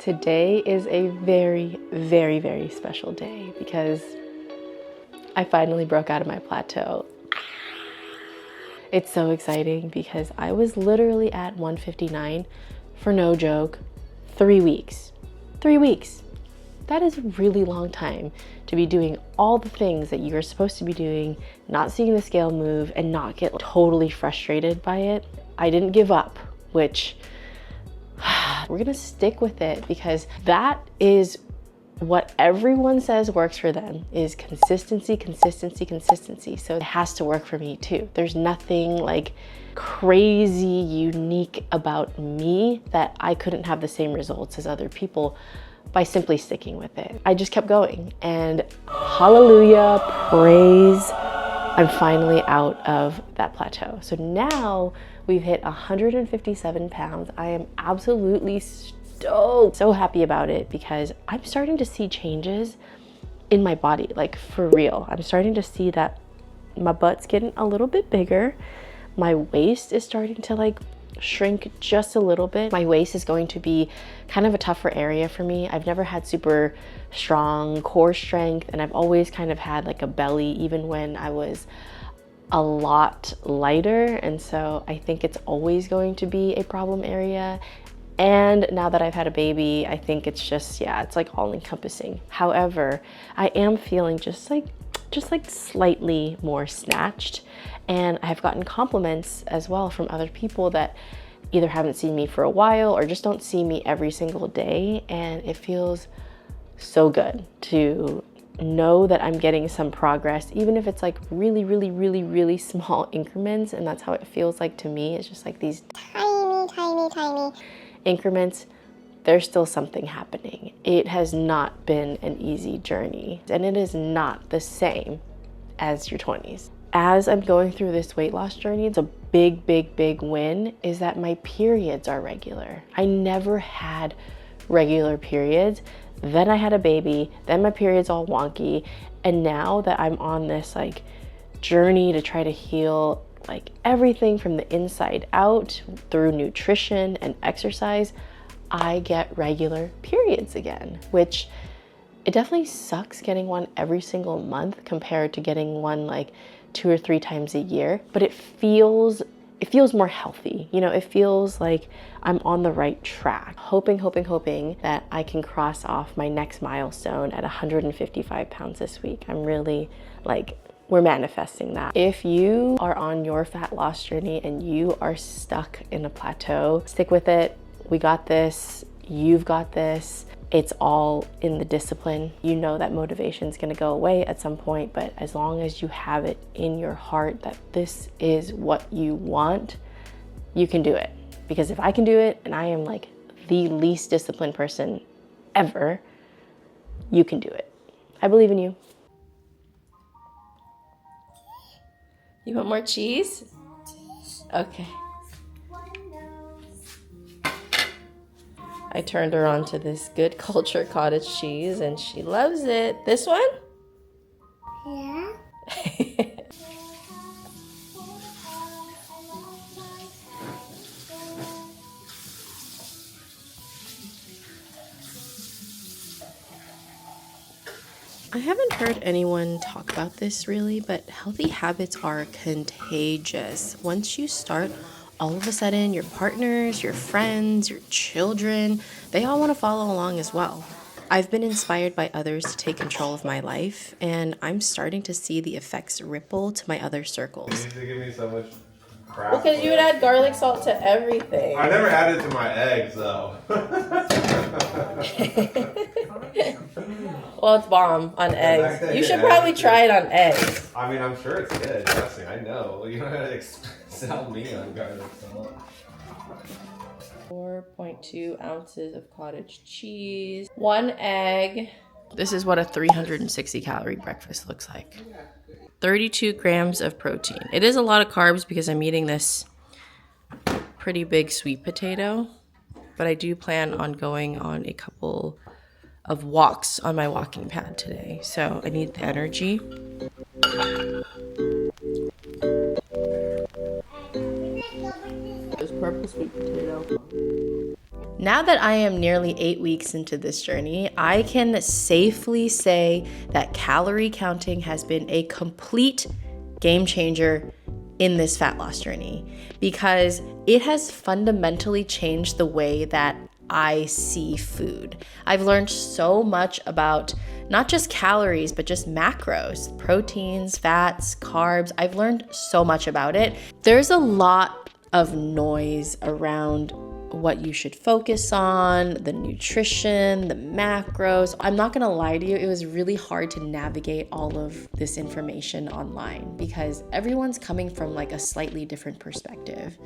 Today is a very, very, very special day because I finally broke out of my plateau. It's so exciting because I was literally at 159 for no joke, 3 weeks. 3 weeks. That is a really long time to be doing all the things that you're supposed to be doing, not seeing the scale move and not get totally frustrated by it. I didn't give up, which we're gonna stick with it because that is what everyone says works for them is consistency, consistency, consistency. So it has to work for me too. There's nothing like crazy unique about me that I couldn't have the same results as other people by simply sticking with it. I just kept going and hallelujah, praise, I'm finally out of that plateau. So now we've hit 157 pounds. I am absolutely stoked, so happy about it because I'm starting to see changes in my body, like for real. I'm starting to see that my butt's getting a little bit bigger. My waist is starting to like shrink just a little bit. My waist is going to be kind of a tougher area for me. I've never had super strong core strength and I've always kind of had like a belly even when I was a lot lighter, and so I think it's always going to be a problem area. And now that I've had a baby, I think it's just, yeah, it's like all encompassing. However, I am feeling just like slightly more snatched. And I've gotten compliments as well from other people that either haven't seen me for a while or just don't see me every single day. And it feels so good to know that I'm getting some progress, even if it's like really, really, really, really small increments. And that's how it feels like to me. It's just like these tiny increments. There's still something happening. It has not been an easy journey, and it is not the same as your 20s. As I'm going through this weight loss journey, it's a big, big, big win is that my periods are regular. I never had regular periods. Then I had a baby, then my period's all wonky. And now that I'm on this like journey to try to heal like everything from the inside out through nutrition and exercise, I get regular periods again, which it definitely sucks getting one every single month compared to getting one like 2 or 3 times a year, but it feels more healthy. You know, it feels like I'm on the right track. Hoping that I can cross off my next milestone at 155 pounds this week. I'm really like, we're manifesting that. If you are on your fat loss journey and you are stuck in a plateau, stick with it. We got this. You've got this. It's all in the discipline. You know that motivation is going to go away at some point, but as long as you have it in your heart that this is what you want, you can do it. Because if I can do it, and I am like the least disciplined person ever, you can do it. I believe in you. You want more cheese? Okay. I turned her on to this Good Culture cottage cheese and she loves it. This one? Yeah. I haven't heard anyone talk about this really, but healthy habits are contagious. Once you start, all of a sudden your partners, your friends, your children, they all want to follow along as well. I've been inspired by others to take control of my life, and I'm starting to see the effects ripple to my other circles. You need to give me so much crap. Well, because you would add garlic salt to everything. I never added it to my eggs though. Well, it's bomb on eggs. You should probably try it on eggs. I mean, I'm sure it's good. Trust me, I know. You don't have to sell me on garlic salt. 4.2 ounces of cottage cheese, 1 egg. This is what a 360 calorie breakfast looks like. 32 grams of protein. It is a lot of carbs because I'm eating this pretty big sweet potato, but I do plan on going on a couple of walks on my walking pad today, so I need the energy. This purple sweet potato. Now that I am nearly 8 weeks into this journey, I can safely say that calorie counting has been a complete game changer in this fat loss journey because it has fundamentally changed the way that I see food. I've learned so much about not just calories, but just macros, proteins, fats, carbs. I've learned so much about it. There's a lot of noise around what you should focus on, the nutrition, the macros. I'm not gonna lie to you, it was really hard to navigate all of this information online because everyone's coming from like a slightly different perspective.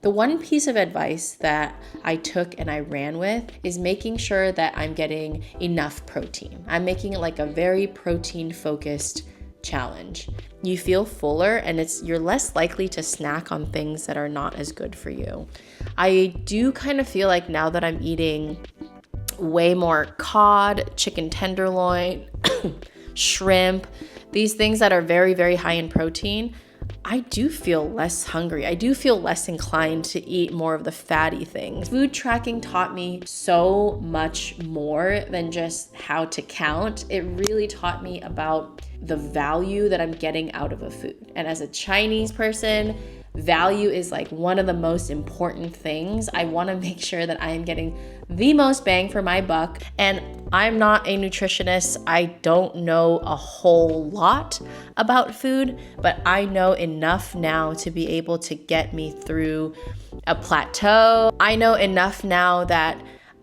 The one piece of advice that I took and I ran with is making sure that I'm getting enough protein. I'm making it like a very protein focused challenge. You feel fuller and you're less likely to snack on things that are not as good for you. I do kind of feel like now that I'm eating way more cod, chicken tenderloin, shrimp, these things that are very, very high in protein, I do feel less hungry. I do feel less inclined to eat more of the fatty things. Food tracking taught me so much more than just how to count. It really taught me about the value that I'm getting out of a food. And as a Chinese person, value is like one of the most important things. I want to make sure that I am getting the most bang for my buck. And I'm not a nutritionist. I don't know a whole lot about food, but I know enough now to be able to get me through a plateau. I know enough now that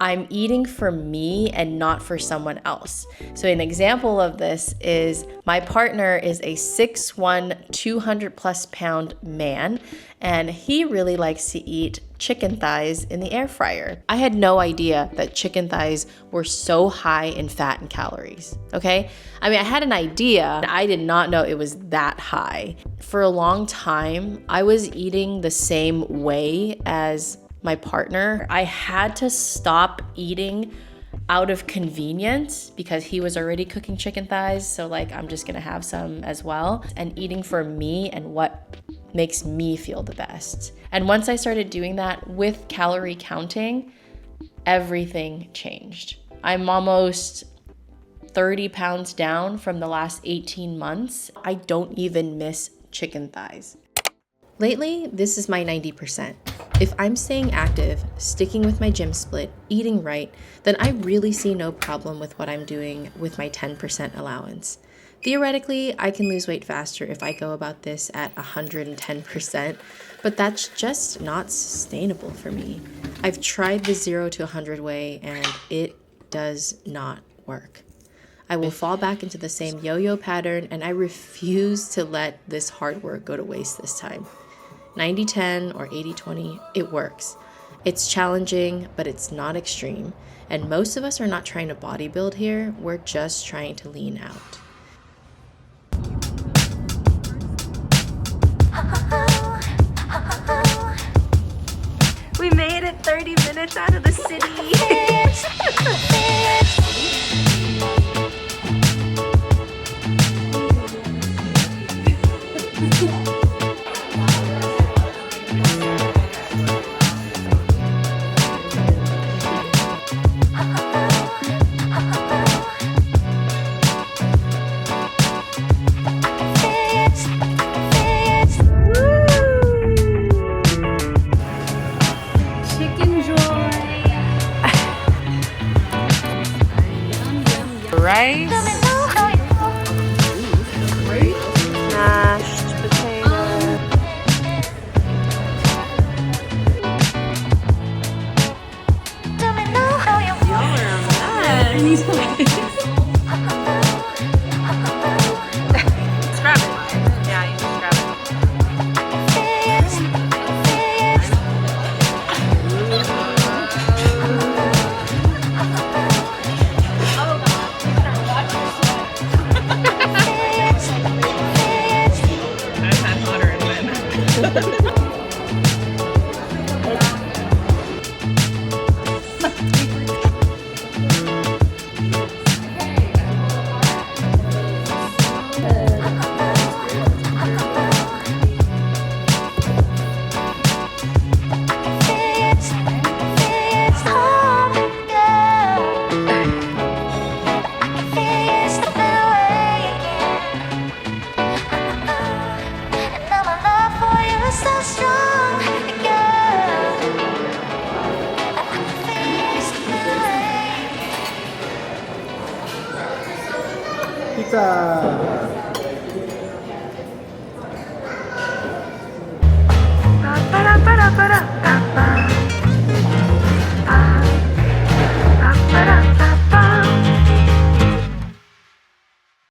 I'm eating for me and not for someone else. So an example of this is my partner is a 6'1", 200 plus pound man, and he really likes to eat chicken thighs in the air fryer. I had no idea that chicken thighs were so high in fat and calories, okay? I mean, I had an idea, I did not know it was that high. For a long time, I was eating the same way as my partner. I had to stop eating out of convenience because he was already cooking chicken thighs. So like, I'm just gonna have some as well, and eating for me and what makes me feel the best. And once I started doing that with calorie counting, everything changed. I'm almost 30 pounds down from the last 18 months. I don't even miss chicken thighs. Lately, this is my 90%. If I'm staying active, sticking with my gym split, eating right, then I really see no problem with what I'm doing with my 10% allowance. Theoretically, I can lose weight faster if I go about this at 110%, but that's just not sustainable for me. I've tried the 0 to 100 way and it does not work. I will fall back into the same yo-yo pattern and I refuse to let this hard work go to waste this time. 90-10 or 80-20, it works. It's challenging, but it's not extreme. And most of us are not trying to bodybuild here, we're just trying to lean out. We made it 30 minutes out of the city. Rice, mashed potato. pizza. Para, para, para.